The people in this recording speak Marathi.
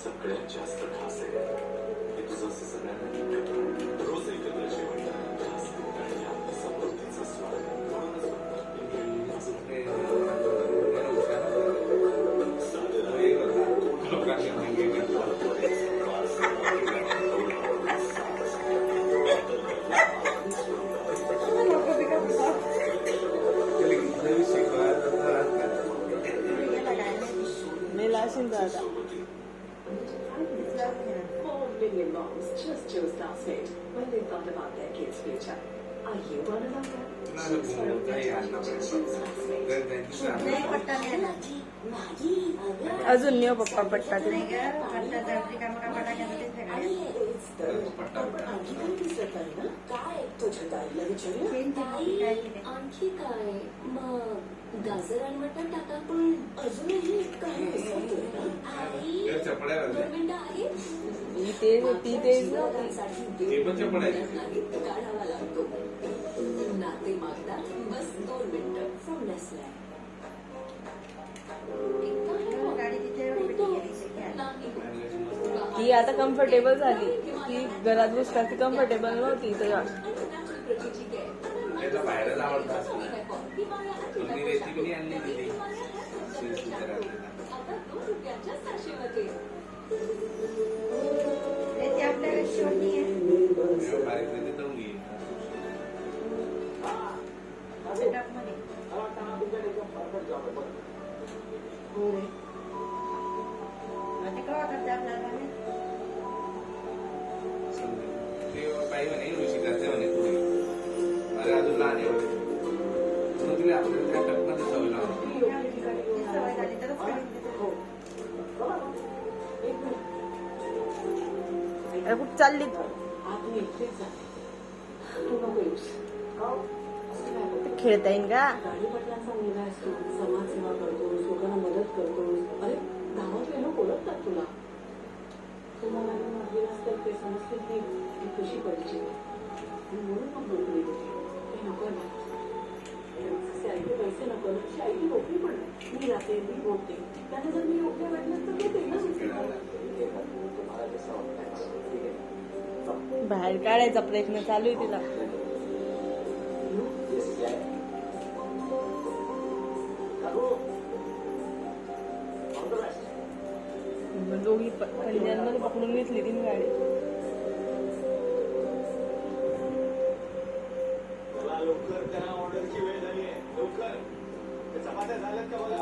सगळ्यात जास्त खास आहे की तुझं असं सगळ्यांना रोज एकत्र जेवण खास आणि आपल्या समृद्धीचा स्वाद म्हणूनच Million moms just chose Classmate when they thought about their kids' future. Are you one of them? अजून नाही पप्पा पट्टा ते आणखी काय मग गाजर आणि मटण टाका पण अजूनही काही काढावा लागतो नाते मागतात बस 2 मिनिटं फ्रॉम नेस्ले ती आता कम्फर्टेबल झाली. ती घरात बसता ती कम्फर्टेबल नव्हती तर बाहेरच आवडतात रेसिपी आणली तिथे बाई म्हणे ऋषी करते म्हणे तुम्ही अरे अजून लहान आहे म्हणून तिला आपल्याला त्या टपमध्ये सवय लावली कुठं चालली खेळता येईन का समाजसेवा करतोस लोकांना मदत करतोस अरे गावातले लोक ओळखतात तुला तुम्हाला तर ते समजते की कशी पाहिजे म्हणून मग नोकरी देते ते नको ना आईचे पैसे नको ना आईची नोकरी पण मी राहते मी बोलते त्यांना जर मी योग्य वाटलं तर ते बाहेर काढायचा प्रयत्न चालू आहे तिला. दोघी पंजांमध्ये पकडून घेतली ती गाडी. लवकर त्यांना ऑर्डरची वेळ झाली आहे लवकर चपात्या झाल्यात का बघा.